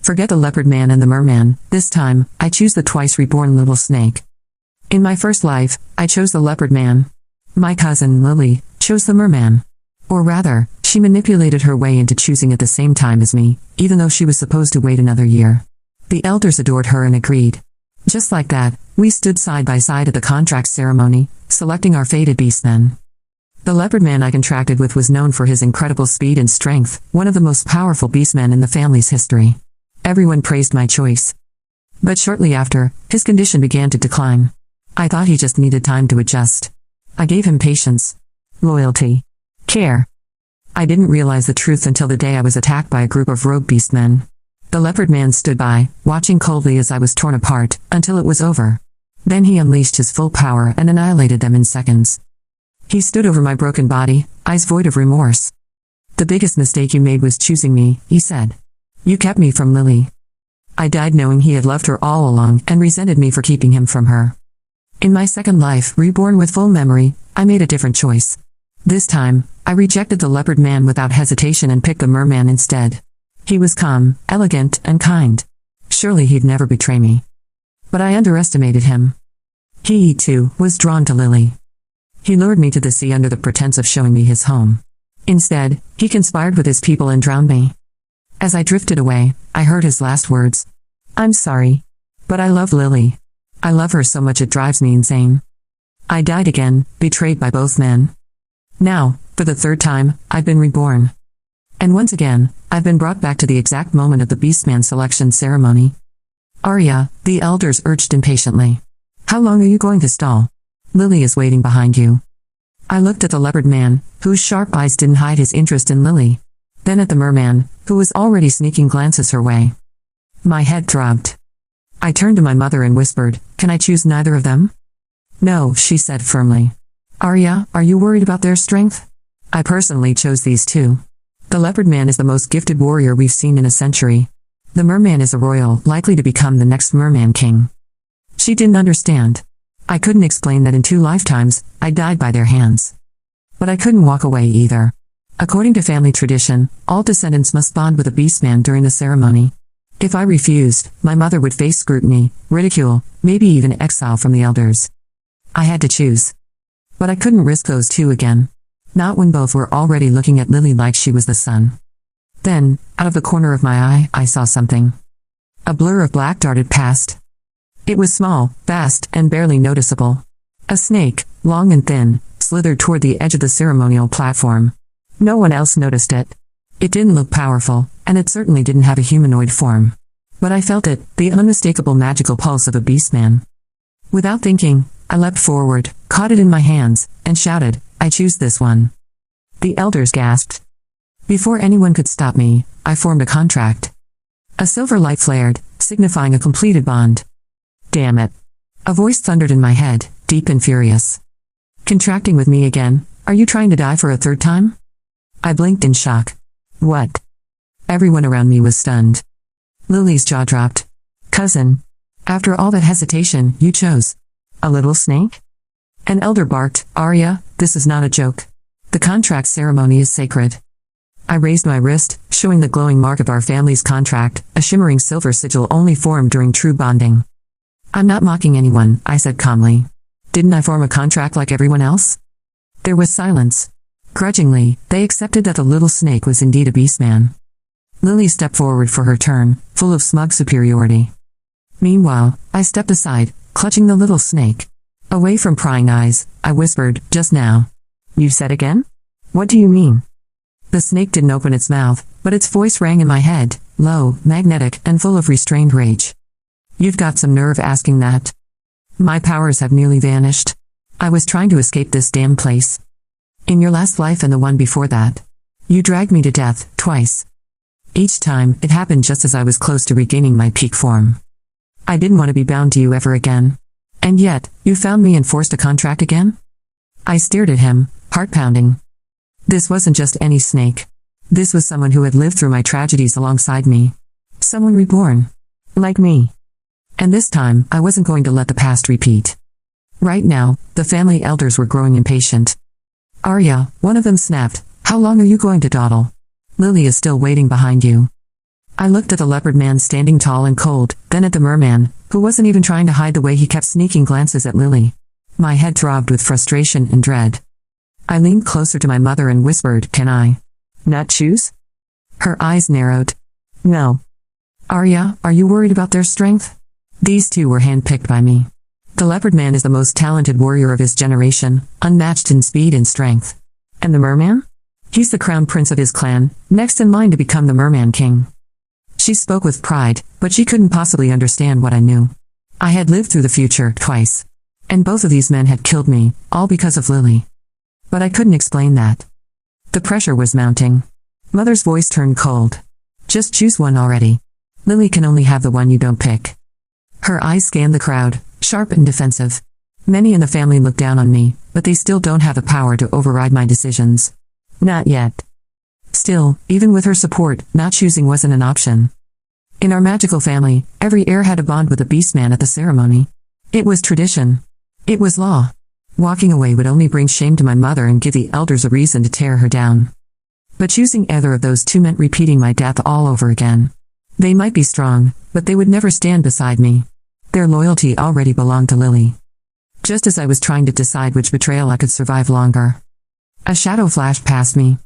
Forget the Leopard Man and the Merman. This time, I choose the twice reborn little snake. In my first life, I chose the Leopard Man. My cousin, Lily, chose the Merman. Or rather, she manipulated her way into choosing at the same time as me, even though she was supposed to wait another year. The elders adored her and agreed. Just like that, we stood side by side at the contract ceremony, selecting our fated beastmen. The Leopard Man I contracted with was known for his incredible speed and strength, one of the most powerful beastmen in the family's history. Everyone praised my choice. But shortly after, his condition began to decline. I thought he just needed time to adjust. I gave him patience, loyalty, care. I didn't realize the truth until the day I was attacked by a group of rogue beastmen. The Leopard Man stood by, watching coldly as I was torn apart, until it was over. Then he unleashed his full power and annihilated them in seconds. He stood over my broken body, eyes void of remorse. "The biggest mistake you made was choosing me," he said. "You kept me from Lily." I died knowing he had loved her all along and resented me for keeping him from her. In my second life, reborn with full memory, I made a different choice. This time, I rejected the Leopard Man without hesitation and picked the Merman instead. He was calm, elegant, and kind. Surely he'd never betray me. But I underestimated him. He, too, was drawn to Lily. He lured me to the sea under the pretense of showing me his home. Instead, he conspired with his people and drowned me. As I drifted away, I heard his last words. "I'm sorry. But I love Lily. I love her so much it drives me insane." I died again, betrayed by both men. Now, for the third time, I've been reborn. And once again, I've been brought back to the exact moment of the Beastman selection ceremony. "Arya," the elders urged impatiently. "How long are you going to stall? Lily is waiting behind you." I looked at the Leopard Man, whose sharp eyes didn't hide his interest in Lily. Then at the Merman, who was already sneaking glances her way. My head throbbed. I turned to my mother and whispered, "Can I choose neither of them?" "No," she said firmly. "Arya, are you worried about their strength?" "I personally chose these two. The Leopard Man is the most gifted warrior we've seen in a century. The Merman is a royal, likely to become the next Merman King." She didn't understand. I couldn't explain that in 2 lifetimes, I died by their hands. But I couldn't walk away either. According to family tradition, all descendants must bond with a beastman during the ceremony. If I refused, my mother would face scrutiny, ridicule, maybe even exile from the elders. I had to choose. But I couldn't risk those two again. Not when both were already looking at Lily like she was the sun. Then, out of the corner of my eye, I saw something. A blur of black darted past. It was small, fast, and barely noticeable. A snake, long and thin, slithered toward the edge of the ceremonial platform. No one else noticed it. It didn't look powerful, and it certainly didn't have a humanoid form. But I felt it, the unmistakable magical pulse of a beastman. Without thinking, I leapt forward, caught it in my hands, and shouted, "I choose this one." The elders gasped. Before anyone could stop me, I formed a contract. A silver light flared, signifying a completed bond. "Damn it." A voice thundered in my head, deep and furious. "Contracting with me again? Are you trying to die for a third time?" I blinked in shock. "What?" Everyone around me was stunned. Lily's jaw dropped. "Cousin. After all that hesitation, you chose a little snake?" An elder barked, "Arya, this is not a joke. The contract ceremony is sacred." I raised my wrist, showing the glowing mark of our family's contract, a shimmering silver sigil only formed during true bonding. "I'm not mocking anyone," I said calmly. "Didn't I form a contract like everyone else?" There was silence. Grudgingly, they accepted that the little snake was indeed a beastman. Lily stepped forward for her turn, full of smug superiority. Meanwhile, I stepped aside, clutching the little snake. Away from prying eyes, I whispered, "Just now." "You said again? What do you mean?" The snake didn't open its mouth, but its voice rang in my head, low, magnetic, and full of restrained rage. "You've got some nerve asking that. My powers have nearly vanished. I was trying to escape this damn place. In your last life and the one before that, you dragged me to death, twice. Each time, it happened just as I was close to regaining my peak form. I didn't want to be bound to you ever again. And yet, you found me and forced a contract again?" I stared at him, heart pounding. This wasn't just any snake. This was someone who had lived through my tragedies alongside me. Someone reborn. Like me. And this time, I wasn't going to let the past repeat. Right now, the family elders were growing impatient. "Arya," one of them snapped, "how long are you going to dawdle? Lily is still waiting behind you." I looked at the Leopard Man standing tall and cold, then at the Merman, who wasn't even trying to hide the way he kept sneaking glances at Lily. My head throbbed with frustration and dread. I leaned closer to my mother and whispered, "Can I not choose?" Her eyes narrowed. "No." "Arya, are you worried about their strength?" These two were handpicked by me. The Leopard Man is the most talented warrior of his generation, unmatched in speed and strength. And the Merman? He's the crown prince of his clan, next in line to become the Merman king. She spoke with pride, but she couldn't possibly understand what I knew. I had lived through the future, twice. And both of these men had killed me, all because of Lily. But I couldn't explain that. The pressure was mounting. Mother's voice turned cold. "Just choose one already. Lily can only have the one you don't pick." Her eyes scanned the crowd, sharp and defensive. Many in the family look down on me, but they still don't have the power to override my decisions. Not yet. Still, even with her support, not choosing wasn't an option. In our magical family, every heir had a bond with the Beastman at the ceremony. It was tradition. It was law. Walking away would only bring shame to my mother and give the elders a reason to tear her down. But choosing either of those two meant repeating my death all over again. They might be strong, but they would never stand beside me. Their loyalty already belonged to Lily. Just as I was trying to decide which betrayal I could survive longer, a shadow flashed past me.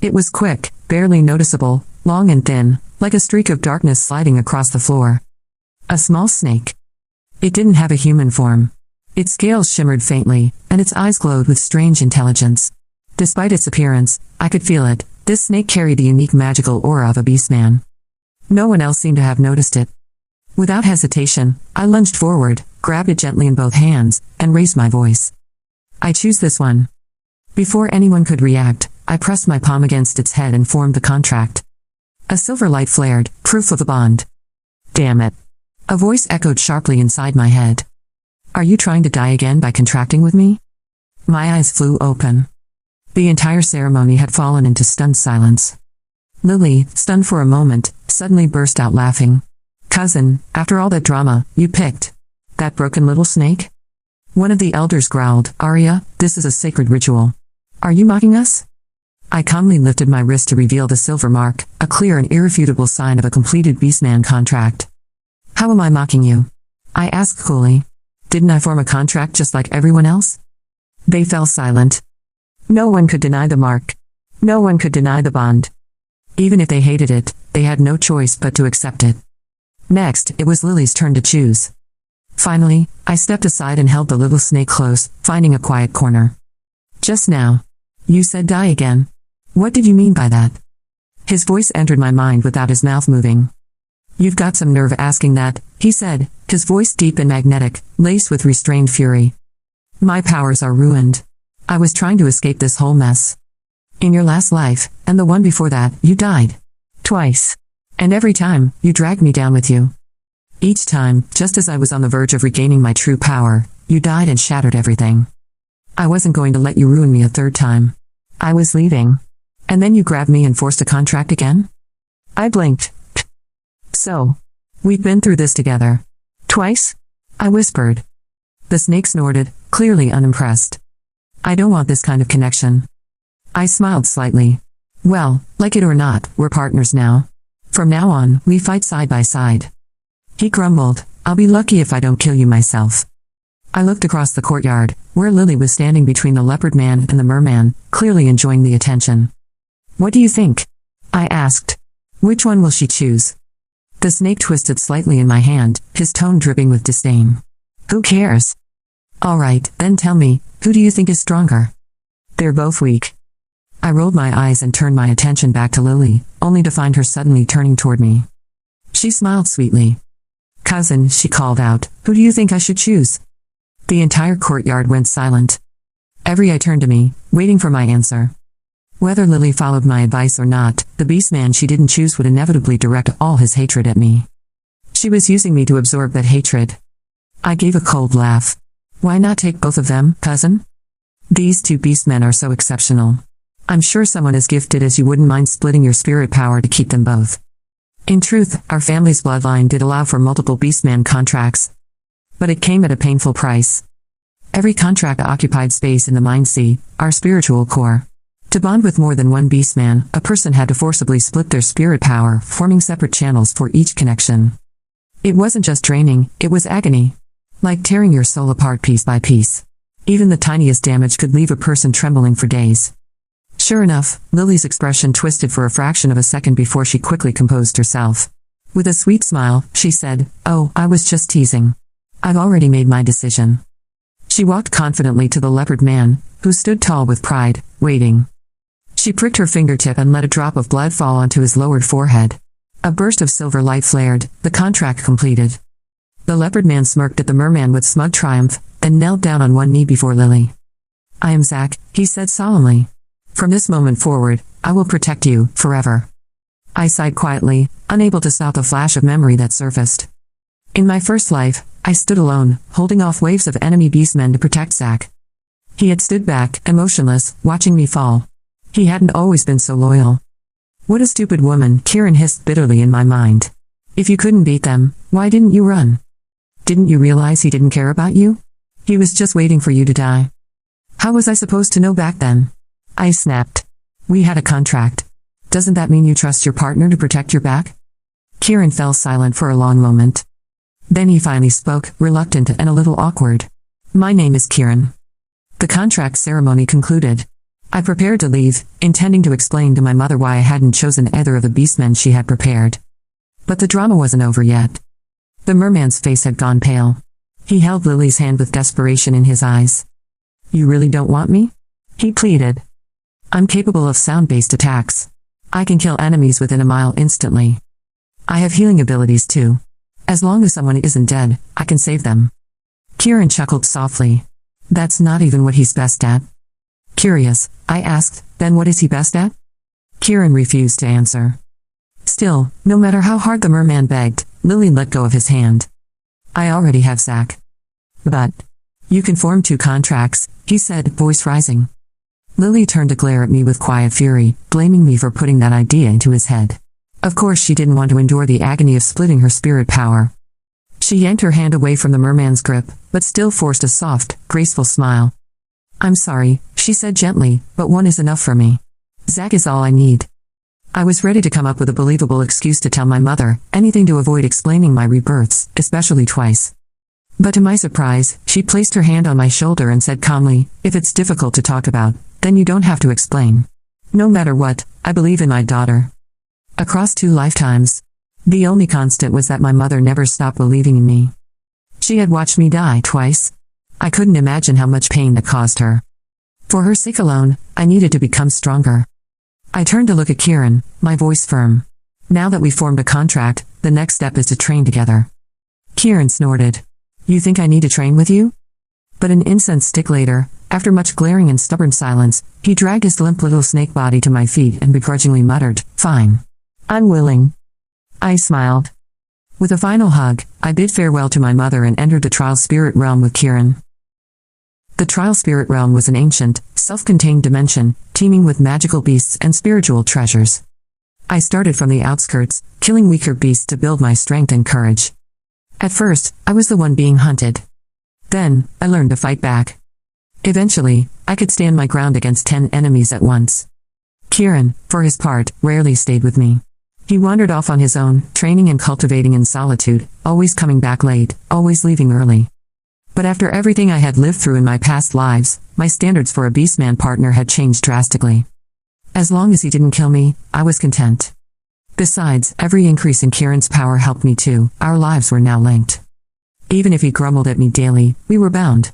It was quick, barely noticeable, long and thin, like a streak of darkness sliding across the floor. A small snake. It didn't have a human form. Its scales shimmered faintly, and its eyes glowed with strange intelligence. Despite its appearance, I could feel it. This snake carried the unique magical aura of a beastman. No one else seemed to have noticed it. Without hesitation, I lunged forward, grabbed it gently in both hands, and raised my voice. "I choose this one." Before anyone could react, I pressed my palm against its head and formed the contract. A silver light flared, proof of the bond. "Damn it." A voice echoed sharply inside my head. "Are you trying to die again by contracting with me?" My eyes flew open. The entire ceremony had fallen into stunned silence. Lily, stunned for a moment, suddenly burst out laughing. "Cousin, after all that drama, you picked that broken little snake?" One of the elders growled, "Arya, this is a sacred ritual. Are you mocking us?" I calmly lifted my wrist to reveal the silver mark, a clear and irrefutable sign of a completed Beastman contract. "How am I mocking you?" I asked coolly. "Didn't I form a contract just like everyone else?" They fell silent. No one could deny the mark. No one could deny the bond. Even if they hated it, they had no choice but to accept it. Next, it was Lily's turn to choose. Finally, I stepped aside and held the little snake close, finding a quiet corner. "Just now. You said die again. What did you mean by that?" His voice entered my mind without his mouth moving. "You've got some nerve asking that," he said, his voice deep and magnetic, laced with restrained fury. "My powers are ruined. I was trying to escape this whole mess. In your last life, and the one before that, you died. Twice. And every time, you dragged me down with you. Each time, just as I was on the verge of regaining my true power, you died and shattered everything. I wasn't going to let you ruin me a third time. I was leaving. And then you grabbed me and forced a contract again?" I blinked. "So, we've been through this together. Twice?" I whispered. The snake snorted, clearly unimpressed. "I don't want this kind of connection." I smiled slightly. "Well, like it or not, we're partners now. From now on, we fight side by side." He grumbled, "I'll be lucky if I don't kill you myself." I looked across the courtyard, where Lily was standing between the Leopard Man and the Merman, clearly enjoying the attention. "What do you think?" I asked. "Which one will she choose?" The snake twisted slightly in my hand, his tone dripping with disdain. "Who cares?" "All right, then tell me, who do you think is stronger?" "They're both weak." I rolled my eyes and turned my attention back to Lily, only to find her suddenly turning toward me. She smiled sweetly. "Cousin," she called out, "who do you think I should choose?" The entire courtyard went silent. Every eye turned to me, waiting for my answer. Whether Lily followed my advice or not, the Beastman she didn't choose would inevitably direct all his hatred at me. She was using me to absorb that hatred. I gave a cold laugh. "Why not take both of them, cousin? These two Beastmen are so exceptional. I'm sure someone as gifted as you wouldn't mind splitting your spirit power to keep them both." In truth, our family's bloodline did allow for multiple Beastman contracts. But it came at a painful price. Every contract occupied space in the Mind Sea, our spiritual core. To bond with more than one beastman, a person had to forcibly split their spirit power, forming separate channels for each connection. It wasn't just draining, it was agony. Like tearing your soul apart piece by piece. Even the tiniest damage could leave a person trembling for days. Sure enough, Lily's expression twisted for a fraction of a second before she quickly composed herself. With a sweet smile, she said, "Oh, I was just teasing. I've already made my decision." She walked confidently to the Leopard Man, who stood tall with pride, waiting. She pricked her fingertip and let a drop of blood fall onto his lowered forehead. A burst of silver light flared, the contract completed. The Leopard Man smirked at the Merman with smug triumph, and knelt down on one knee before Lily. "I am Zack," he said solemnly. "From this moment forward, I will protect you, forever." I sighed quietly, unable to stop the flash of memory that surfaced. In my first life, I stood alone, holding off waves of enemy beastmen to protect Zack. He had stood back, emotionless, watching me fall. He hadn't always been so loyal. "What a stupid woman," Kieran hissed bitterly in my mind. "If you couldn't beat them, why didn't you run? Didn't you realize he didn't care about you? He was just waiting for you to die." "How was I supposed to know back then?" I snapped. "We had a contract. Doesn't that mean you trust your partner to protect your back?" Kieran fell silent for a long moment. Then he finally spoke, reluctant and a little awkward. "My name is Kieran." The contract ceremony concluded. I prepared to leave, intending to explain to my mother why I hadn't chosen either of the beastmen she had prepared. But the drama wasn't over yet. The Merman's face had gone pale. He held Lily's hand with desperation in his eyes. "You really don't want me?" he pleaded. "I'm capable of sound-based attacks. I can kill enemies within a mile instantly. I have healing abilities too. As long as someone isn't dead, I can save them." Kieran chuckled softly. "That's not even what he's best at." Curious, I asked, "Then what is he best at?" Kieran refused to answer. Still, no matter how hard the Merman begged, Lily let go of his hand. "I already have Zack." "But you can form 2 contracts," he said, voice rising. Lily turned to glare at me with quiet fury, blaming me for putting that idea into his head. Of course she didn't want to endure the agony of splitting her spirit power. She yanked her hand away from the Merman's grip, but still forced a soft, graceful smile. "I'm sorry," she said gently, "but one is enough for me. Zack is all I need." I was ready to come up with a believable excuse to tell my mother, anything to avoid explaining my rebirths, especially twice. But to my surprise, she placed her hand on my shoulder and said calmly, "If it's difficult to talk about, then you don't have to explain. No matter what, I believe in my daughter." Across 2 lifetimes, the only constant was that my mother never stopped believing in me. She had watched me die twice. I couldn't imagine how much pain that caused her. For her sake alone, I needed to become stronger. I turned to look at Kieran, my voice firm. "Now that we've formed a contract, the next step is to train together." Kieran snorted. "You think I need to train with you?" But an incensed tick later, after much glaring and stubborn silence, he dragged his limp little snake body to my feet and begrudgingly muttered, "Fine. I'm willing." I smiled. With a final hug, I bid farewell to my mother and entered the Trial Spirit Realm with Kieran. The Trial Spirit Realm was an ancient, self-contained dimension, teeming with magical beasts and spiritual treasures. I started from the outskirts, killing weaker beasts to build my strength and courage. At first, I was the one being hunted. Then, I learned to fight back. Eventually, I could stand my ground against 10 enemies at once. Kieran, for his part, rarely stayed with me. He wandered off on his own, training and cultivating in solitude, always coming back late, always leaving early. But after everything I had lived through in my past lives, my standards for a beastman partner had changed drastically. As long as he didn't kill me, I was content. Besides, every increase in Kieran's power helped me too. Our lives were now linked. Even if he grumbled at me daily, we were bound.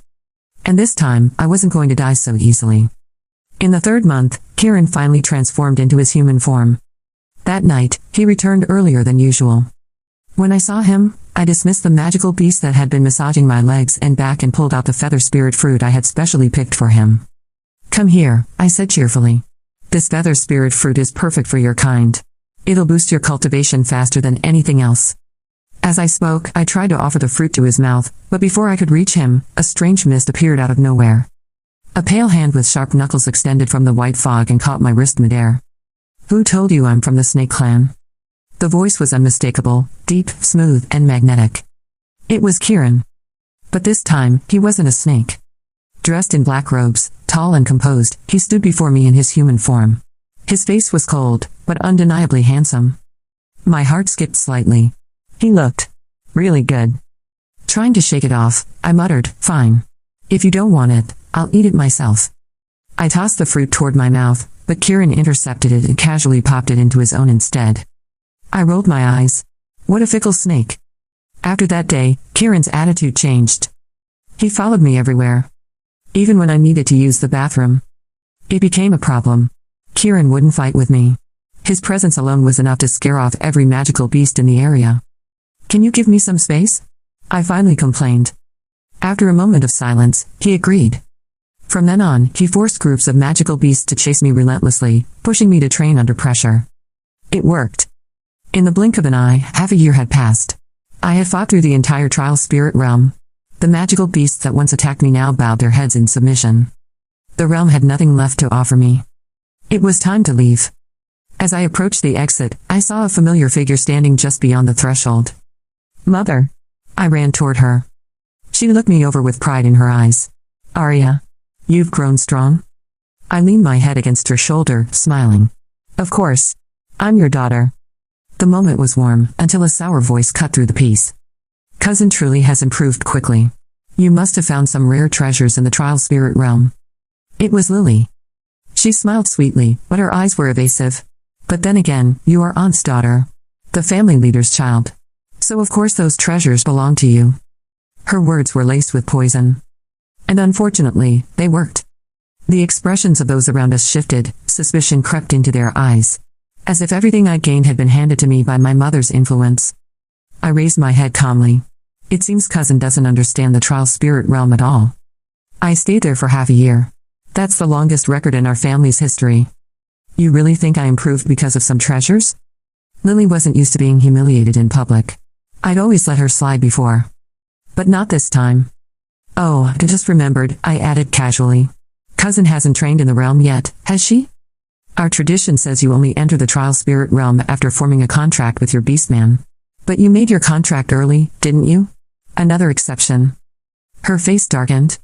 And this time, I wasn't going to die so easily. In the 3rd month, Kieran finally transformed into his human form. That night, he returned earlier than usual. When I saw him, I dismissed the magical beast that had been massaging my legs and back and pulled out the feather spirit fruit I had specially picked for him. "Come here," I said cheerfully. "This feather spirit fruit is perfect for your kind. It'll boost your cultivation faster than anything else." As I spoke, I tried to offer the fruit to his mouth, but before I could reach him, a strange mist appeared out of nowhere. A pale hand with sharp knuckles extended from the white fog and caught my wrist midair. "Who told you I'm from the Snake Clan?" The voice was unmistakable, deep, smooth, and magnetic. It was Kieran. But this time, he wasn't a snake. Dressed in black robes, tall and composed, he stood before me in his human form. His face was cold, but undeniably handsome. My heart skipped slightly. He looked really good. Trying to shake it off, I muttered, "Fine. If you don't want it, I'll eat it myself." I tossed the fruit toward my mouth, but Kieran intercepted it and casually popped it into his own instead. I rolled my eyes. What a fickle snake. After that day, Kieran's attitude changed. He followed me everywhere. Even when I needed to use the bathroom. It became a problem. Kieran wouldn't fight with me. His presence alone was enough to scare off every magical beast in the area. "Can you give me some space?" I finally complained. After a moment of silence, he agreed. From then on, he forced groups of magical beasts to chase me relentlessly, pushing me to train under pressure. It worked. In the blink of an eye, half a year had passed. I had fought through the entire trial spirit realm. The magical beasts that once attacked me now bowed their heads in submission. The realm had nothing left to offer me. It was time to leave. As I approached the exit, I saw a familiar figure standing just beyond the threshold. "Mother." I ran toward her. She looked me over with pride in her eyes. "Arya, you've grown strong?" I leaned my head against her shoulder, smiling. "Of course. I'm your daughter." The moment was warm, until a sour voice cut through the peace. "Cousin truly has improved quickly. You must have found some rare treasures in the trial spirit realm." It was Lily. She smiled sweetly, but her eyes were evasive. "But then again, you are Aunt's daughter. The family leader's child. So of course those treasures belong to you." Her words were laced with poison. And unfortunately, they worked. The expressions of those around us shifted, suspicion crept into their eyes. As if everything I'd gained had been handed to me by my mother's influence. I raised my head calmly. It seems cousin doesn't understand the trial spirit realm at all. I stayed there for half a year. That's the longest record in our family's history. You really think I improved because of some treasures? Lily wasn't used to being humiliated in public. I'd always let her slide before. But not this time. "Oh, I just remembered," I added casually. "Cousin hasn't trained in the realm yet, has she? Our tradition says you only enter the trial spirit realm after forming a contract with your beastman. But you made your contract early, didn't you?" Another exception. Her face darkened.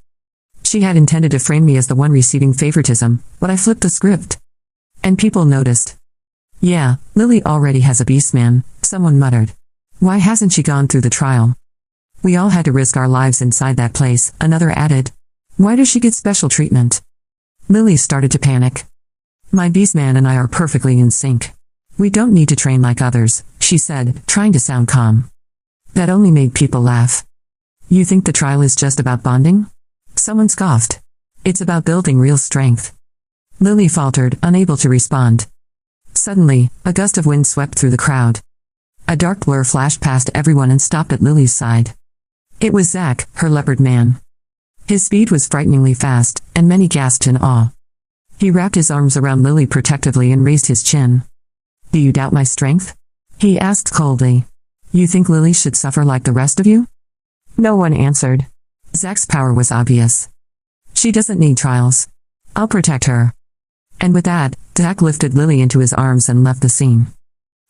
She had intended to frame me as the one receiving favoritism, but I flipped the script. And people noticed. "Yeah, Lily already has a beastman," someone muttered. "Why hasn't she gone through the trial?" "We all had to risk our lives inside that place," another added. "Why does she get special treatment?" Lily started to panic. "My beastman and I are perfectly in sync. We don't need to train like others," she said, trying to sound calm. That only made people laugh. "You think the trial is just about bonding?" Someone scoffed. "It's about building real strength." Lily faltered, unable to respond. Suddenly, a gust of wind swept through the crowd. A dark blur flashed past everyone and stopped at Lily's side. It was Zach, her Leopard Man. His speed was frighteningly fast, and many gasped in awe. He wrapped his arms around Lily protectively and raised his chin. "Do you doubt my strength?" he asked coldly. "You think Lily should suffer like the rest of you?" No one answered. Zach's power was obvious. "She doesn't need trials. I'll protect her." And with that, Zach lifted Lily into his arms and left the scene.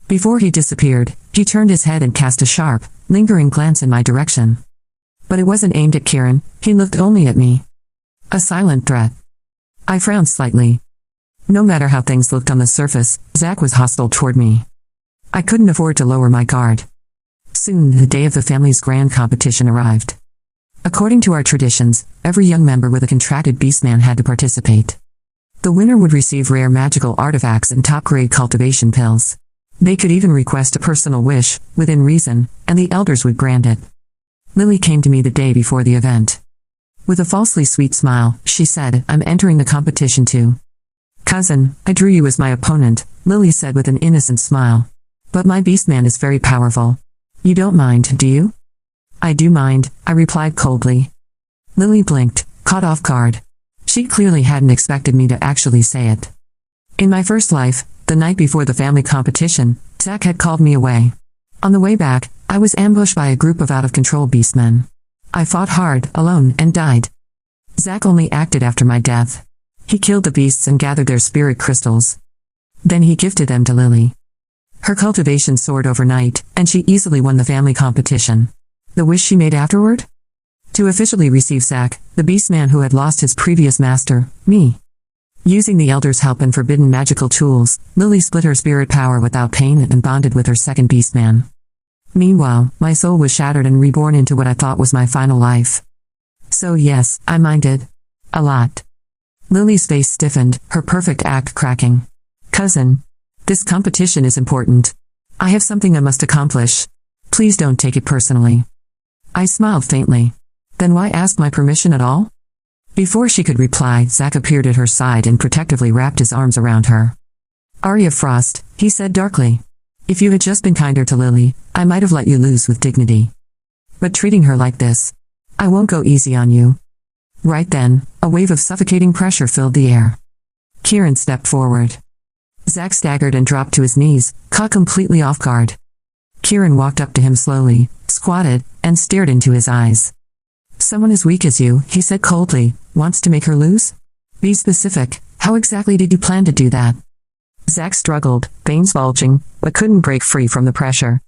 Before he disappeared, he turned his head and cast a sharp, lingering glance in my direction. But it wasn't aimed at Kieran, he looked only at me. A silent threat. I frowned slightly. No matter how things looked on the surface, Zach was hostile toward me. I couldn't afford to lower my guard. Soon, the day of the family's grand competition arrived. According to our traditions, every young member with a contracted beastman had to participate. The winner would receive rare magical artifacts and top-grade cultivation pills. They could even request a personal wish, within reason, and the elders would grant it. Lily came to me the day before the event. With a falsely sweet smile, she said, "I'm entering the competition too." "Cousin, I drew you as my opponent," Lily said with an innocent smile. "But my beastman is very powerful. You don't mind, do you?" "I do mind," I replied coldly. Lily blinked, caught off guard. She clearly hadn't expected me to actually say it. In my first life, the night before the family competition, Zach had called me away. On the way back, I was ambushed by a group of out-of-control beastmen. I fought hard, alone, and died. Zach only acted after my death. He killed the beasts and gathered their spirit crystals. Then he gifted them to Lily. Her cultivation soared overnight, and she easily won the family competition. The wish she made afterward? To officially receive Zach, The beastman who had lost his previous master, me. Using the Elder's help and forbidden magical tools, Lily split her spirit power without pain and bonded with her second beastman. Meanwhile, my soul was shattered and reborn into what I thought was my final life. So yes, I minded. A lot. Lily's face stiffened, her perfect act cracking. Cousin. This competition is important. I have something I must accomplish. Please don't take it personally. I smiled faintly. Then why ask my permission at all? Before she could reply, Zack appeared at her side and protectively wrapped his arms around her. Arya Frost, he said darkly. If you had just been kinder to Lily, I might have let you lose with dignity. But treating her like this, I won't go easy on you. Right then, a wave of suffocating pressure filled the air. Kieran stepped forward. Zack staggered and dropped to his knees, caught completely off guard. Kieran walked up to him slowly, squatted, and stared into his eyes. Someone as weak as you, he said coldly, wants to make her lose? Be specific, how exactly did you plan to do that? Zack struggled, veins bulging, but couldn't break free from the pressure.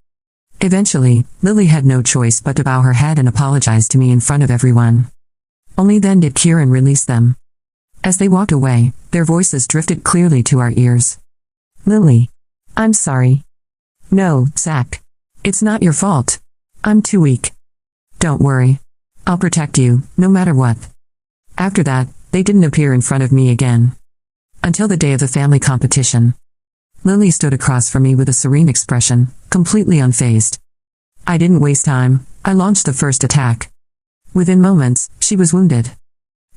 Eventually, Lily had no choice but to bow her head and apologize to me in front of everyone. Only then did Kieran release them. As they walked away, their voices drifted clearly to our ears. Lily. I'm sorry. No, Zack. It's not your fault. I'm too weak. Don't worry. I'll protect you, no matter what. After that, they didn't appear in front of me again. Until the day of the family competition. Lily stood across from me with a serene expression, completely unfazed. I didn't waste time, I launched the first attack. Within moments, she was wounded.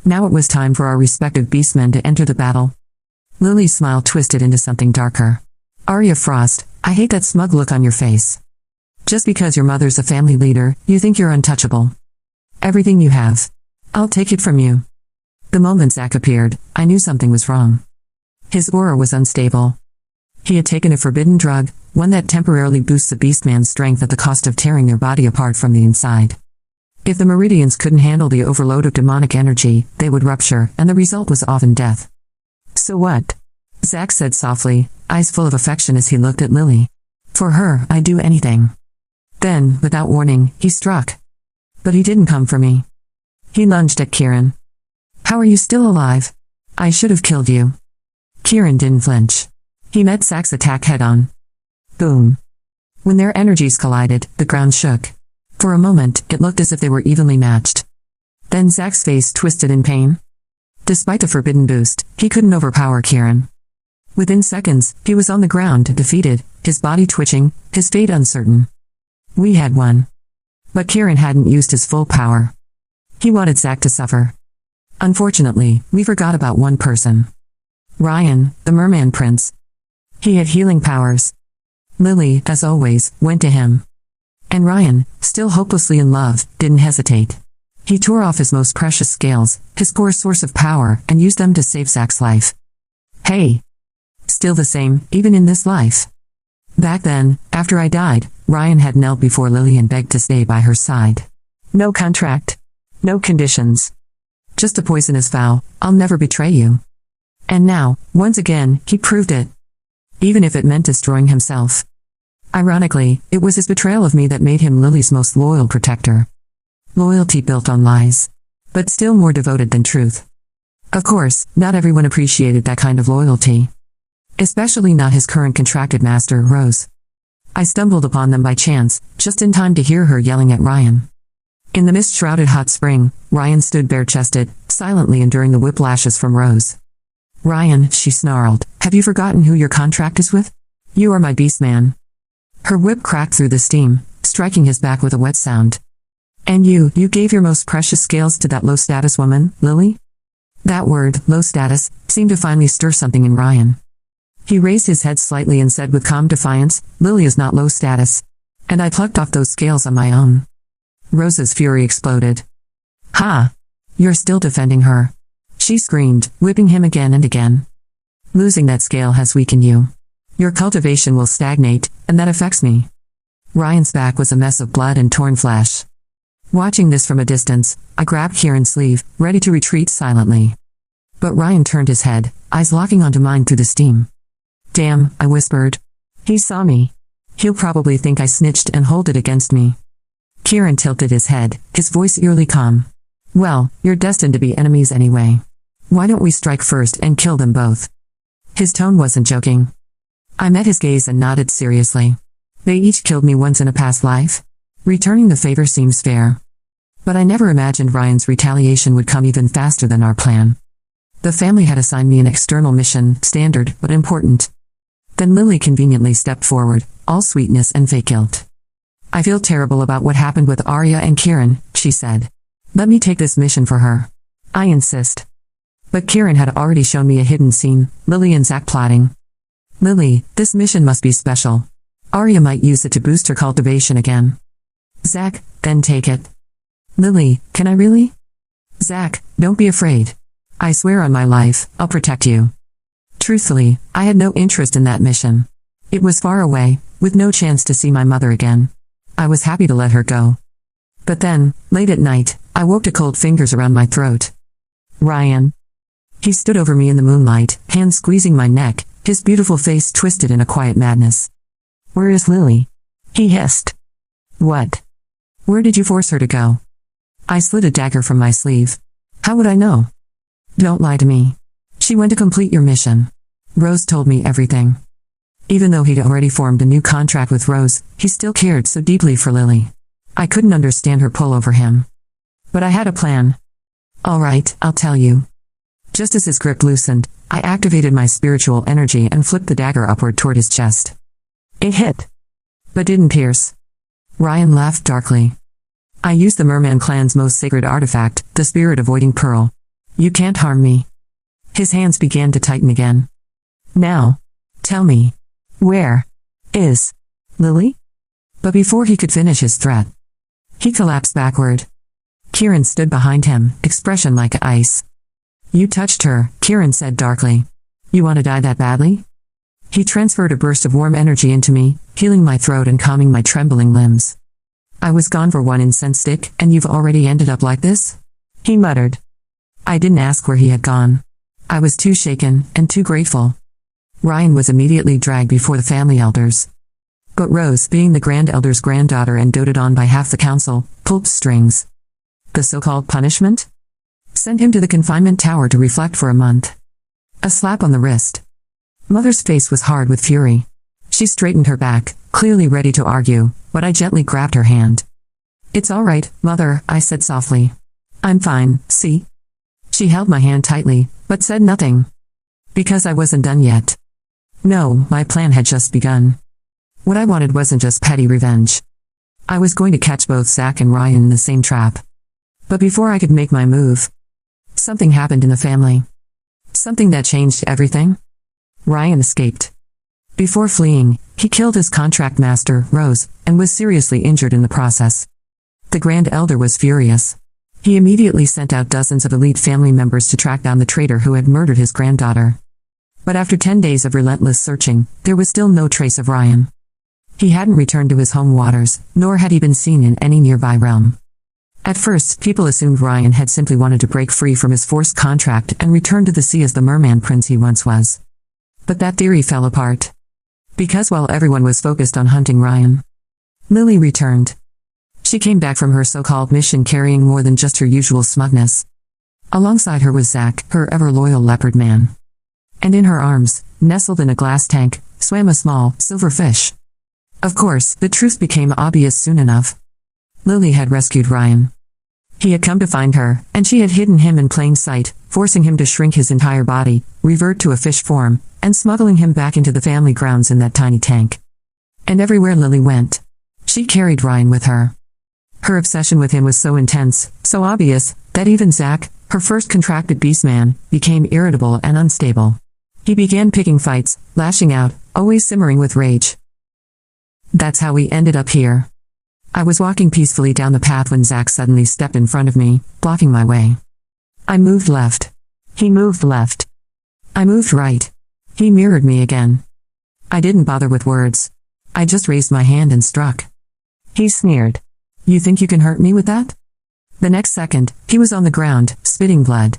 Now it was time for our respective beastmen to enter the battle. Lily's smile twisted into something darker. Arya Frost, I hate that smug look on your face. Just because your mother's a family leader, you think you're untouchable. Everything you have. I'll take it from you. The moment Zack appeared, I knew something was wrong. His aura was unstable. He had taken a forbidden drug, one that temporarily boosts a beastman's strength at the cost of tearing their body apart from the inside. If the meridians couldn't handle the overload of demonic energy, they would rupture, and the result was often death. So what? Zack said softly, eyes full of affection as he looked at Lily. For her, I'd do anything. Then, without warning, he struck. But he didn't come for me. He lunged at Kieran. How are you still alive? I should have killed you. Kieran didn't flinch. He met Zack's attack head-on. Boom. When their energies collided, the ground shook. For a moment, it looked as if they were evenly matched. Then Zack's face twisted in pain. Despite the forbidden boost, he couldn't overpower Kieran. Within seconds, he was on the ground, defeated, his body twitching, his fate uncertain. We had won. But Kieran hadn't used his full power. He wanted Zack to suffer. Unfortunately, we forgot about one person. Ryan, the Merman Prince. He had healing powers. Lily, as always, went to him. And Ryan, still hopelessly in love, didn't hesitate. He tore off his most precious scales, his core source of power, and used them to save Zack's life. Hey. Still the same, even in this life. Back then, after I died, Ryan had knelt before Lily and begged to stay by her side. No contract. No conditions. Just a poisonous vow, I'll never betray you. And now, once again, he proved it. Even if it meant destroying himself. Ironically, it was his betrayal of me that made him Lily's most loyal protector. Loyalty built on lies. But still more devoted than truth. Of course, not everyone appreciated that kind of loyalty. Especially not his current contracted master, Rose. I stumbled upon them by chance, just in time to hear her yelling at Ryan. In the mist-shrouded hot spring, Ryan stood bare-chested, silently enduring the whiplashes from Rose. Ryan, she snarled, have you forgotten who your contract is with? You are my beastman. Her whip cracked through the steam, striking his back with a wet sound. And you gave your most precious scales to that low-status woman, Lily? That word, low status, seemed to finally stir something in Ryan. He raised his head slightly and said with calm defiance, Lily is not low status. And I plucked off those scales on my own. Rose's fury exploded. Ha! You're still defending her. She screamed, whipping him again and again. Losing that scale has weakened you. Your cultivation will stagnate, and that affects me. Ryan's back was a mess of blood and torn flesh. Watching this from a distance, I grabbed Kieran's sleeve, ready to retreat silently. But Ryan turned his head, eyes locking onto mine through the steam. Damn, I whispered. He saw me. He'll probably think I snitched and hold it against me. Kieran tilted his head, his voice eerily calm. Well, you're destined to be enemies anyway. Why don't we strike first and kill them both? His tone wasn't joking. I met his gaze and nodded seriously. They each killed me once in a past life. Returning the favor seems fair. But I never imagined Ryan's retaliation would come even faster than our plan. The family had assigned me an external mission, standard but important. Then Lily conveniently stepped forward, all sweetness and fake guilt. I feel terrible about what happened with Arya and Kieran, she said. Let me take this mission for her. I insist. But Kieran had already shown me a hidden scene, Lily and Zach plotting. Lily, this mission must be special. Arya might use it to boost her cultivation again. Zach, then take it. Lily, can I really? Zach, don't be afraid. I swear on my life, I'll protect you. Truthfully, I had no interest in that mission. It was far away, with no chance to see my mother again. I was happy to let her go. But then, late at night, I woke to cold fingers around my throat. Ryan. He stood over me in the moonlight, hands squeezing my neck, his beautiful face twisted in a quiet madness. Where is Lily? He hissed. What? Where did you force her to go? I slid a dagger from my sleeve. How would I know? Don't lie to me. She went to complete your mission. Rose told me everything. Even though he'd already formed a new contract with Rose, he still cared so deeply for Lily. I couldn't understand her pull over him. But I had a plan. All right, I'll tell you. Just as his grip loosened, I activated my spiritual energy and flipped the dagger upward toward his chest. It hit. But didn't pierce. Ryan laughed darkly. I used the Merman clan's most sacred artifact, the spirit-avoiding pearl. You can't harm me. His hands began to tighten again. Now, tell me, where is Lily? But before he could finish his threat, he collapsed backward. Kieran stood behind him, expression like ice. You touched her, Kieran said darkly. You want to die that badly? He transferred a burst of warm energy into me, healing my throat and calming my trembling limbs. I was gone for one incense stick, and you've already ended up like this? He muttered. I didn't ask where he had gone. I was too shaken, and too grateful. Ryan was immediately dragged before the family elders. But Rose, being the Grand Elder's granddaughter and doted on by half the council, pulled strings. The so-called punishment? Sent him to the confinement tower to reflect for a month. A slap on the wrist. Mother's face was hard with fury. She straightened her back, clearly ready to argue, but I gently grabbed her hand. It's all right, Mother, I said softly. I'm fine, see? She held my hand tightly, but said nothing. Because I wasn't done yet. No, my plan had just begun. What I wanted wasn't just petty revenge. I was going to catch both Zach and Ryan in the same trap. But before I could make my move, something happened in the family. Something that changed everything. Ryan escaped. Before fleeing, he killed his contract master, Rose, and was seriously injured in the process. The Grand Elder was furious. He immediately sent out dozens of elite family members to track down the traitor who had murdered his granddaughter. But after 10 days of relentless searching, there was still no trace of Ryan. He hadn't returned to his home waters, nor had he been seen in any nearby realm. At first, people assumed Ryan had simply wanted to break free from his forced contract and return to the sea as the Merman prince he once was. But that theory fell apart. Because while everyone was focused on hunting Ryan, Lily returned. She came back from her so-called mission carrying more than just her usual smugness. Alongside her was Zach, her ever-loyal Leopard Man. And in her arms, nestled in a glass tank, swam a small, silver fish. Of course, the truth became obvious soon enough. Lily had rescued Ryan. He had come to find her, and she had hidden him in plain sight, forcing him to shrink his entire body, revert to a fish form, and smuggling him back into the family grounds in that tiny tank. And everywhere Lily went, she carried Ryan with her. Her obsession with him was so intense, so obvious, that even Zach, her first contracted beastman, became irritable and unstable. He began picking fights, lashing out, always simmering with rage. That's how we ended up here. I was walking peacefully down the path when Zach suddenly stepped in front of me, blocking my way. I moved left. He moved left. I moved right. He mirrored me again. I didn't bother with words. I just raised my hand and struck. He sneered. You think you can hurt me with that? The next second, he was on the ground, spitting blood.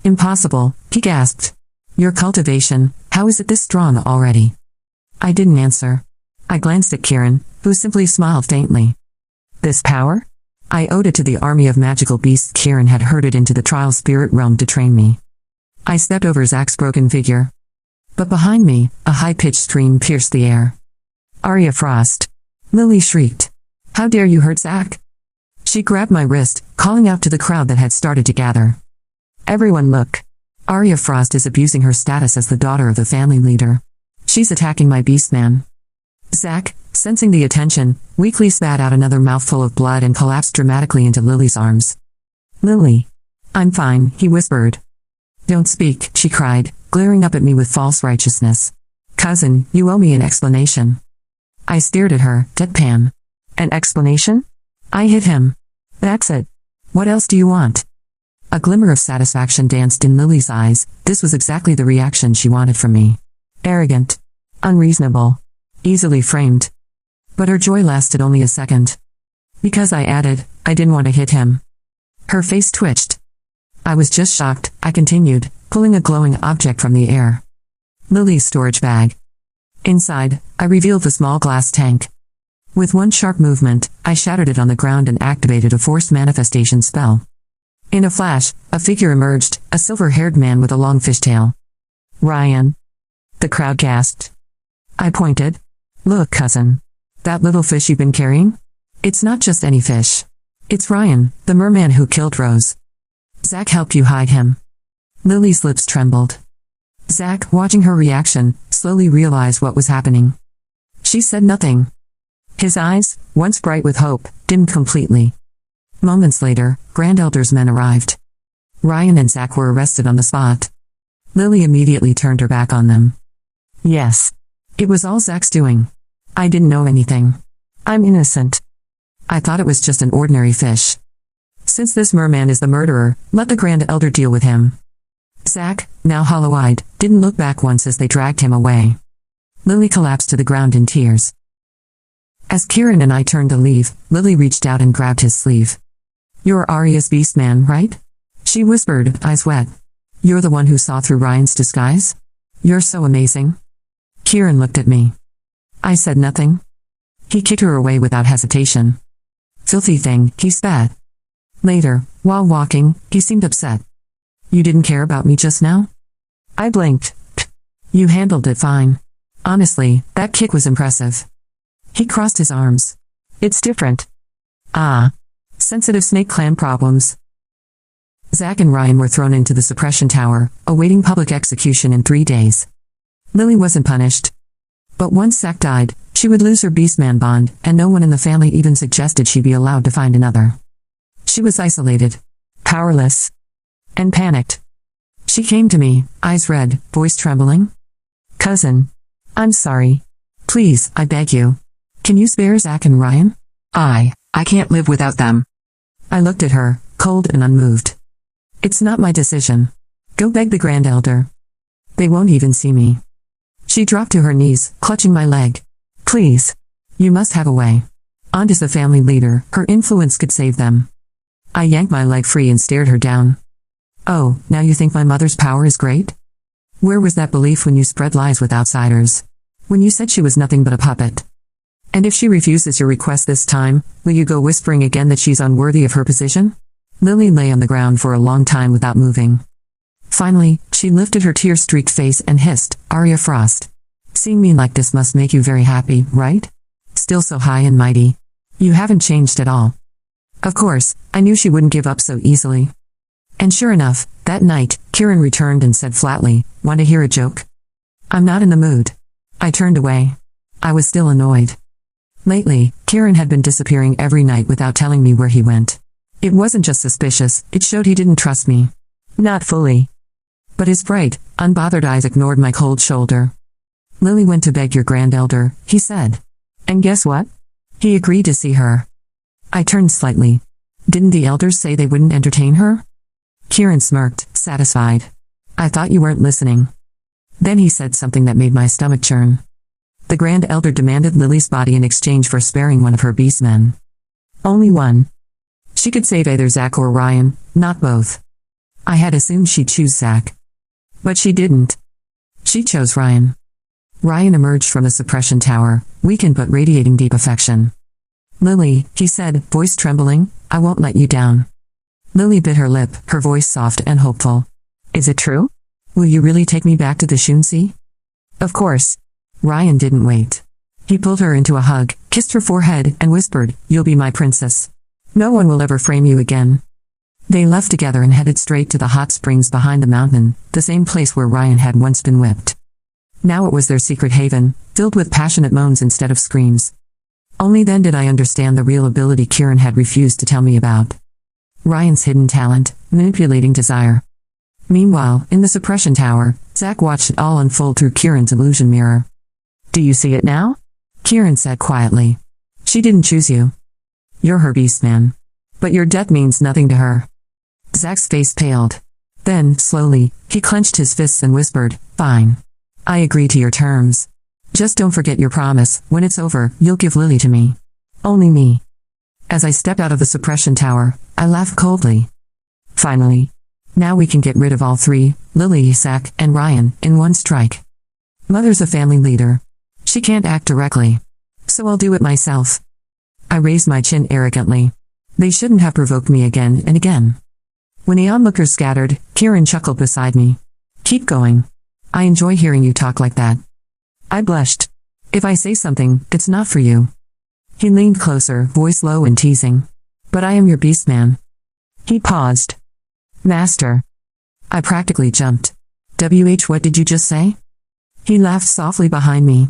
Impossible, he gasped. Your cultivation, how is it this strong already? I didn't answer. I glanced at Kieran, who simply smiled faintly. This power? I owed it to the army of magical beasts Kieran had herded into the trial spirit realm to train me. I stepped over Zach's broken figure. But behind me, a high-pitched scream pierced the air. Arya Frost. Lily shrieked. How dare you hurt Zach? She grabbed my wrist, calling out to the crowd that had started to gather. Everyone look. Arya Frost is abusing her status as the daughter of the family leader. She's attacking my beastman. Zach, sensing the attention, weakly spat out another mouthful of blood and collapsed dramatically into Lily's arms. Lily. I'm fine, he whispered. Don't speak, she cried, glaring up at me with false righteousness. Cousin, you owe me an explanation. I stared at her, deadpan. An explanation? I hit him. That's it. What else do you want? A glimmer of satisfaction danced in Lily's eyes. This was exactly the reaction she wanted from me. Arrogant. Unreasonable. Easily framed. But her joy lasted only a second. Because I added, I didn't want to hit him. Her face twitched. I was just shocked, I continued, pulling a glowing object from the air. Lily's storage bag. Inside, I revealed the small glass tank. With one sharp movement, I shattered it on the ground and activated a forced manifestation spell. In a flash, a figure emerged, a silver-haired man with a long fishtail. Ryan. The crowd gasped. I pointed. Look, cousin. That little fish you've been carrying? It's not just any fish. It's Ryan, the merman who killed Rose. Zach helped you hide him. Lily's lips trembled. Zach, watching her reaction, slowly realized what was happening. She said nothing. His eyes, once bright with hope, dimmed completely. Moments later, Grand Elder's men arrived. Ryan and Zach were arrested on the spot. Lily immediately turned her back on them. Yes. It was all Zach's doing. I didn't know anything. I'm innocent. I thought it was just an ordinary fish. Since this merman is the murderer, let the Grand Elder deal with him. Zach, now hollow-eyed, didn't look back once as they dragged him away. Lily collapsed to the ground in tears. As Kieran and I turned to leave, Lily reached out and grabbed his sleeve. You're Arya's beastman, right? She whispered, eyes wet. You're the one who saw through Ryan's disguise? You're so amazing. Kieran looked at me. I said nothing. He kicked her away without hesitation. Filthy thing, he spat. Later, while walking, he seemed upset. You didn't care about me just now? I blinked. You handled it fine. Honestly, that kick was impressive. He crossed his arms. It's different. Ah. Sensitive Snake Clan problems. Zach and Ryan were thrown into the suppression tower, awaiting public execution in 3 days. Lily wasn't punished. But once Zach died, she would lose her beastman bond, and no one in the family even suggested she be allowed to find another. She was isolated, powerless, and panicked. She came to me, eyes red, voice trembling. Cousin. I'm sorry. Please, I beg you. Can you spare Zach and Ryan? I can't live without them. I looked at her, cold and unmoved. It's not my decision. Go beg the Grand Elder. They won't even see me. She dropped to her knees, clutching my leg. Please. You must have a way. Aunt is the family leader, her influence could save them. I yanked my leg free and stared her down. Oh, now you think my mother's power is great? Where was that belief when you spread lies with outsiders? When you said she was nothing but a puppet? And if she refuses your request this time, will you go whispering again that she's unworthy of her position? Lily lay on the ground for a long time without moving. Finally, she lifted her tear-streaked face and hissed, Arya Frost. Seeing me like this must make you very happy, right? Still so high and mighty. You haven't changed at all. Of course, I knew she wouldn't give up so easily. And sure enough, that night, Kieran returned and said flatly, Want to hear a joke? I'm not in the mood. I turned away. I was still annoyed. Lately, Kieran had been disappearing every night without telling me where he went. It wasn't just suspicious, it showed he didn't trust me. Not fully. But his bright, unbothered eyes ignored my cold shoulder. Lily went to beg your Grand Elder, he said. And guess what? He agreed to see her. I turned slightly. Didn't the elders say they wouldn't entertain her? Kieran smirked, satisfied. I thought you weren't listening. Then he said something that made my stomach churn. The Grand Elder demanded Lily's body in exchange for sparing one of her beastmen. Only one. She could save either Zach or Ryan, not both. I had assumed she'd choose Zach. But she didn't. She chose Ryan. Ryan emerged from the suppression tower, weakened but radiating deep affection. Lily, he said, voice trembling, I won't let you down. Lily bit her lip, her voice soft and hopeful. Is it true? Will you really take me back to the Shunsi? Of course. Ryan didn't wait. He pulled her into a hug, kissed her forehead, and whispered, You'll be my princess. No one will ever frame you again. They left together and headed straight to the hot springs behind the mountain, the same place where Ryan had once been whipped. Now it was their secret haven, filled with passionate moans instead of screams. Only then did I understand the real ability Kieran had refused to tell me about. Ryan's hidden talent, manipulating desire. Meanwhile, in the suppression tower, Zack watched it all unfold through Kieran's illusion mirror. Do you see it now? Kieran said quietly. She didn't choose you. You're her beast man. But your death means nothing to her. Zack's face paled. Then, slowly, he clenched his fists and whispered, Fine. I agree to your terms. Just don't forget your promise, when it's over, you'll give Lily to me. Only me. As I stepped out of the suppression tower, I laughed coldly. Finally. Now we can get rid of all three, Lily, Zack, and Ryan, in one strike. Mother's a family leader. She can't act directly. So I'll do it myself. I raised my chin arrogantly. They shouldn't have provoked me again and again. When the onlookers scattered, Kieran chuckled beside me. Keep going. I enjoy hearing you talk like that. I blushed. If I say something, it's not for you. He leaned closer, voice low and teasing. But I am your beast man. He paused. Master. I practically jumped. What did you just say? He laughed softly behind me.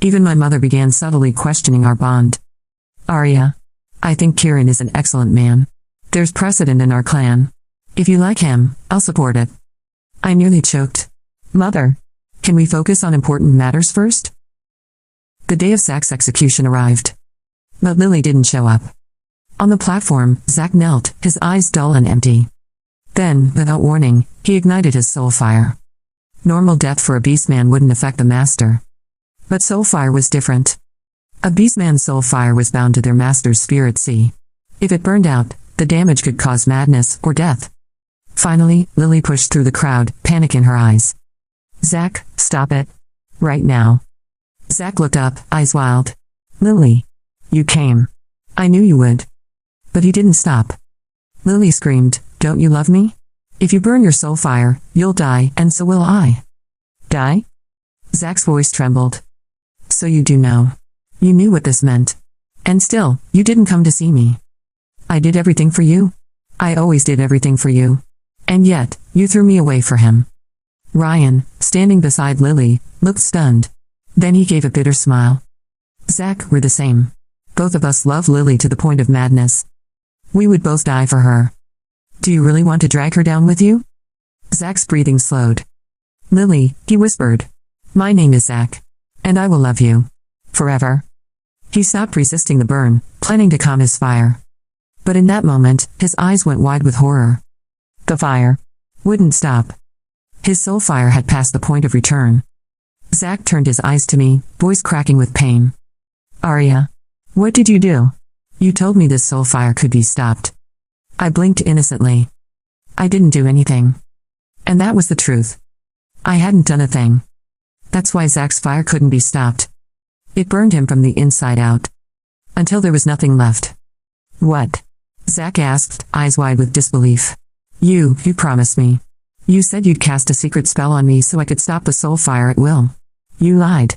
Even my mother began subtly questioning our bond. Arya. I think Kieran is an excellent man. There's precedent in our clan. If you like him, I'll support it. I nearly choked. Mother. Can we focus on important matters first? The day of Zack's execution arrived. But Lily didn't show up. On the platform, Zack knelt, his eyes dull and empty. Then, without warning, he ignited his soul fire. Normal death for a beastman wouldn't affect the master. But soul fire was different. A beastman's soul fire was bound to their master's spirit sea. If it burned out, the damage could cause madness or death. Finally, Lily pushed through the crowd, panic in her eyes. Zack, stop it. Right now. Zack looked up, eyes wild. Lily. You came. I knew you would. But he didn't stop. Lily screamed, Don't you love me? If you burn your soul fire, you'll die, and so will I. Die? Zack's voice trembled. So you do know. You knew what this meant. And still, you didn't come to see me. I did everything for you. I always did everything for you. And yet, you threw me away for him. Ryan, standing beside Lily, looked stunned. Then he gave a bitter smile. Zack, we're the same. Both of us love Lily to the point of madness. We would both die for her. Do you really want to drag her down with you? Zack's breathing slowed. Lily, he whispered. My name is Zack. And I will love you. Forever. He stopped resisting the burn, planning to calm his fire. But in that moment, his eyes went wide with horror. The fire wouldn't stop. His soul fire had passed the point of return. Zack turned his eyes to me, voice cracking with pain. Arya. What did you do? You told me this soul fire could be stopped. I blinked innocently. I didn't do anything. And that was the truth. I hadn't done a thing. That's why Zack's fire couldn't be stopped. It burned him from the inside out. Until there was nothing left. What? Zack asked, eyes wide with disbelief. You promised me. You said you'd cast a secret spell on me so I could stop the soul fire at will. You lied.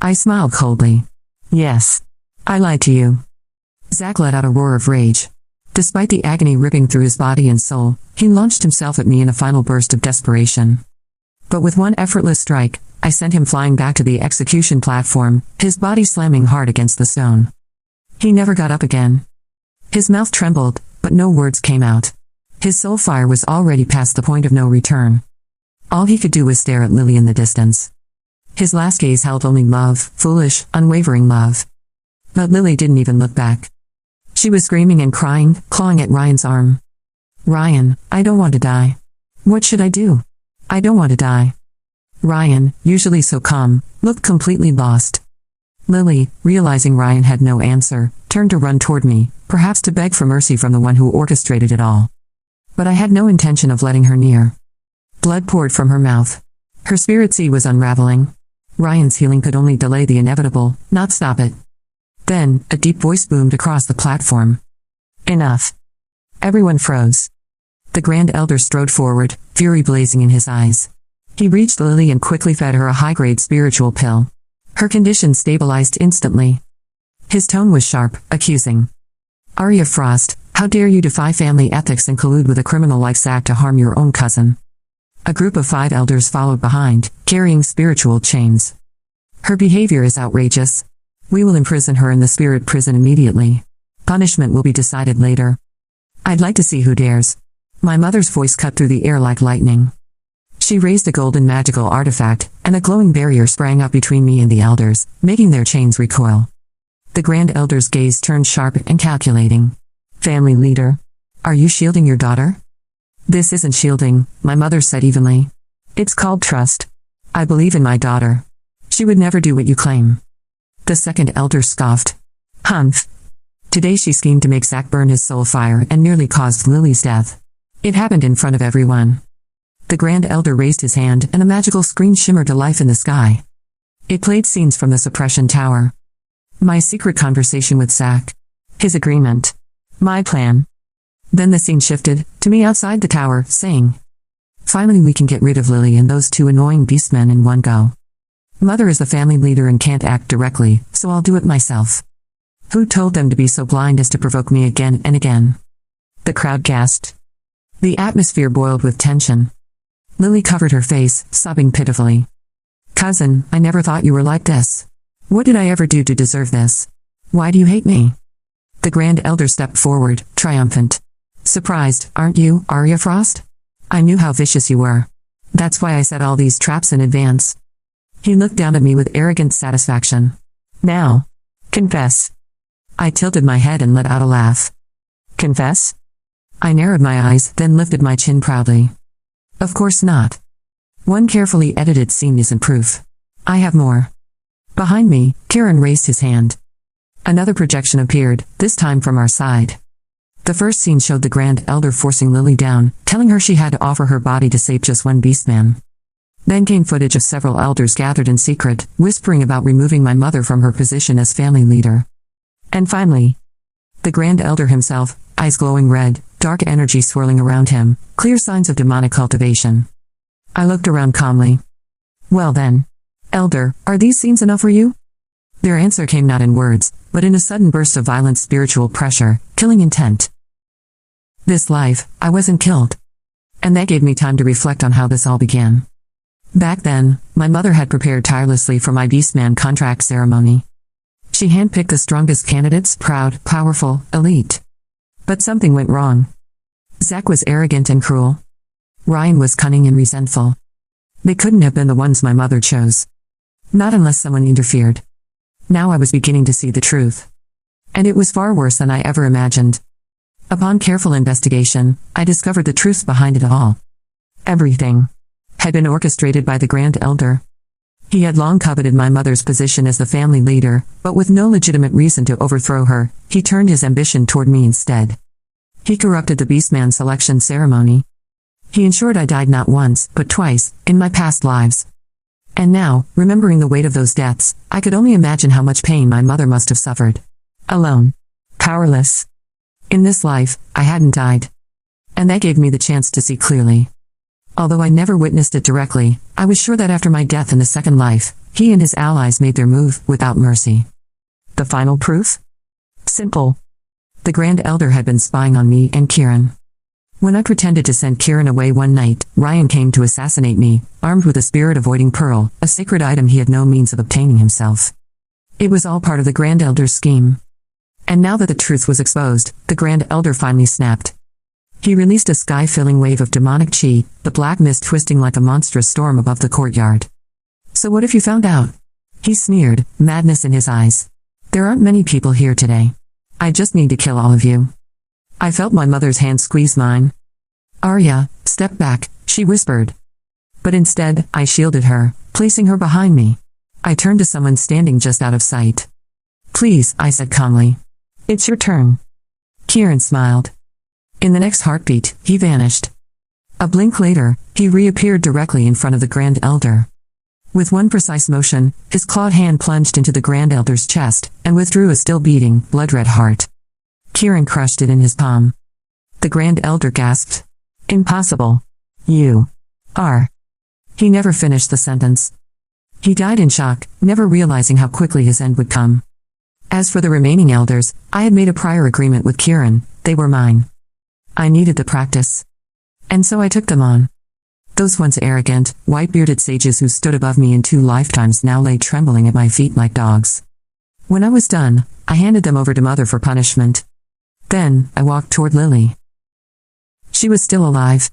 I smiled coldly. Yes. I lied to you. Zack let out a roar of rage. Despite the agony ripping through his body and soul, he launched himself at me in a final burst of desperation. But with one effortless strike, I sent him flying back to the execution platform, his body slamming hard against the stone. He never got up again. His mouth trembled, but no words came out. His soul fire was already past the point of no return. All he could do was stare at Lily in the distance. His last gaze held only love, foolish, unwavering love. But Lily didn't even look back. She was screaming and crying, clawing at Ryan's arm. Ryan, I don't want to die. What should I do? I don't want to die. Ryan, usually so calm, looked completely lost. Lily, realizing Ryan had no answer, turned to run toward me, perhaps to beg for mercy from the one who orchestrated it all. But I had no intention of letting her near. Blood poured from her mouth. Her spirit sea was unraveling. Ryan's healing could only delay the inevitable, not stop it. Then, a deep voice boomed across the platform. Enough. Everyone froze. The Grand Elder strode forward, fury blazing in his eyes. He reached Lily and quickly fed her a high-grade spiritual pill. Her condition stabilized instantly. His tone was sharp, accusing. Arya Frost, how dare you defy family ethics and collude with a criminal like Zack to harm your own cousin? A group of 5 elders followed behind, carrying spiritual chains. Her behavior is outrageous. We will imprison her in the spirit prison immediately. Punishment will be decided later. I'd like to see who dares. My mother's voice cut through the air like lightning. She raised a golden magical artifact, and a glowing barrier sprang up between me and the elders, making their chains recoil. The Grand Elder's gaze turned sharp and calculating. Family leader. Are you shielding your daughter? This isn't shielding, my mother said evenly. It's called trust. I believe in my daughter. She would never do what you claim. The second elder scoffed. Humph. Today she schemed to make Zack burn his soul fire and nearly caused Lily's death. It happened in front of everyone. The Grand Elder raised his hand and a magical screen shimmered to life in the sky. It played scenes from the Suppression Tower. My secret conversation with Zack. His agreement. My plan. Then the scene shifted, to me outside the tower, saying, finally we can get rid of Lily and those 2 annoying beastmen in one go. Mother is the family leader and can't act directly, so I'll do it myself. Who told them to be so blind as to provoke me again and again? The crowd gasped. The atmosphere boiled with tension. Lily covered her face, sobbing pitifully. Cousin, I never thought you were like this. What did I ever do to deserve this? Why do you hate me? The Grand Elder stepped forward, triumphant. Surprised, aren't you, Arya Frost? I knew how vicious you were. That's why I set all these traps in advance. He looked down at me with arrogant satisfaction. Now, confess. I tilted my head and let out a laugh. Confess? I narrowed my eyes, then lifted my chin proudly. Of course not. One carefully edited scene isn't proof. I have more. Behind me, Kieran raised his hand. Another projection appeared, this time from our side. The first scene showed the Grand Elder forcing Lily down, telling her she had to offer her body to save just one beastman. Then came footage of several elders gathered in secret, whispering about removing my mother from her position as family leader. And finally, the Grand Elder himself, eyes glowing red, dark energy swirling around him, clear signs of demonic cultivation. I looked around calmly. Well then, Elder, are these scenes enough for you? Their answer came not in words, but in a sudden burst of violent spiritual pressure, killing intent. This life, I wasn't killed. And that gave me time to reflect on how this all began. Back then, my mother had prepared tirelessly for my Beastman contract ceremony. She handpicked the strongest candidates, proud, powerful, elite. But something went wrong. Zack was arrogant and cruel. Ryan was cunning and resentful. They couldn't have been the ones my mother chose. Not unless someone interfered. Now I was beginning to see the truth. And it was far worse than I ever imagined. Upon careful investigation, I discovered the truth behind it all. Everything had been orchestrated by the Grand Elder. He had long coveted my mother's position as the family leader, but with no legitimate reason to overthrow her, he turned his ambition toward me instead. He corrupted the Beastman selection ceremony. He ensured I died not once, but twice, in my past lives. And now, remembering the weight of those deaths, I could only imagine how much pain my mother must have suffered. Alone. Powerless. In this life, I hadn't died. And that gave me the chance to see clearly. Although I never witnessed it directly, I was sure that after my death in the second life, he and his allies made their move without mercy. The final proof? Simple. The Grand Elder had been spying on me and Kieran. When I pretended to send Kieran away one night, Ryan came to assassinate me, armed with a spirit-avoiding pearl, a sacred item he had no means of obtaining himself. It was all part of the Grand Elder's scheme. And now that the truth was exposed, the Grand Elder finally snapped. He released a sky-filling wave of demonic chi, the black mist twisting like a monstrous storm above the courtyard. So what if you found out? He sneered, madness in his eyes. There aren't many people here today. I just need to kill all of you. I felt my mother's hand squeeze mine. Arya, step back, she whispered. But instead, I shielded her, placing her behind me. I turned to someone standing just out of sight. Please, I said calmly. It's your turn. Kieran smiled. In the next heartbeat, he vanished. A blink later, he reappeared directly in front of the Grand Elder. With one precise motion, his clawed hand plunged into the Grand Elder's chest, and withdrew a still-beating, blood-red heart. Kieran crushed it in his palm. The Grand Elder gasped. Impossible. You are. He never finished the sentence. He died in shock, never realizing how quickly his end would come. As for the remaining elders, I had made a prior agreement with Kieran, they were mine. I needed the practice. And so I took them on. Those once arrogant, white-bearded sages who stood above me in 2 lifetimes now lay trembling at my feet like dogs. When I was done, I handed them over to Mother for punishment. Then, I walked toward Lily. She was still alive.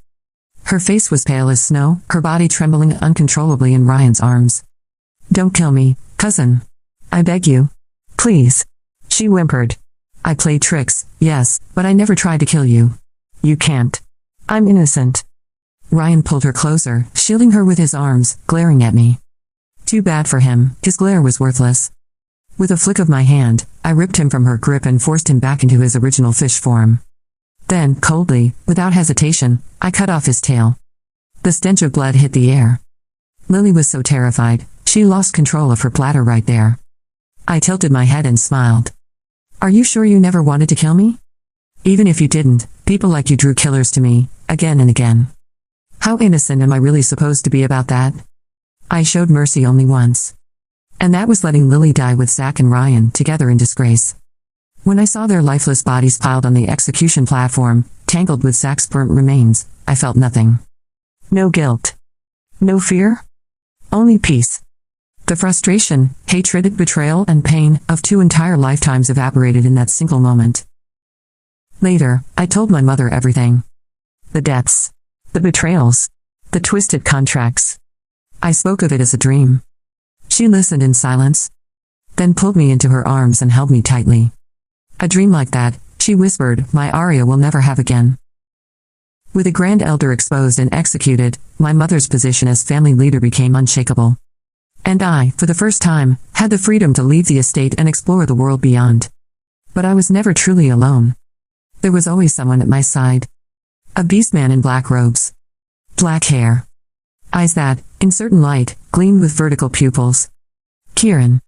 Her face was pale as snow, her body trembling uncontrollably in Ryan's arms. Don't kill me, cousin. I beg you. Please. She whimpered. I played tricks, yes, but I never tried to kill you. You can't. I'm innocent. Ryan pulled her closer, shielding her with his arms, glaring at me. Too bad for him, his glare was worthless. With a flick of my hand, I ripped him from her grip and forced him back into his original fish form. Then, coldly, without hesitation, I cut off his tail. The stench of blood hit the air. Lily was so terrified, she lost control of her bladder right there. I tilted my head and smiled. Are you sure you never wanted to kill me? Even if you didn't, people like you drew killers to me, again and again. How innocent am I really supposed to be about that? I showed mercy only once. And that was letting Lily die with Zach and Ryan together in disgrace. When I saw their lifeless bodies piled on the execution platform, tangled with Zach's burnt remains, I felt nothing. No guilt. No fear. Only peace. The frustration, hatred, betrayal, and pain of 2 entire lifetimes evaporated in that single moment. Later, I told my mother everything. The deaths. The betrayals. The twisted contracts. I spoke of it as a dream. She listened in silence, then pulled me into her arms and held me tightly. A dream like that, she whispered, my Arya will never have again. With the Grand Elder exposed and executed, my mother's position as family leader became unshakable. And I, for the first time, had the freedom to leave the estate and explore the world beyond. But I was never truly alone. There was always someone at my side. A beastman in black robes. Black hair. Eyes that, in certain light, gleamed with vertical pupils. Kieran.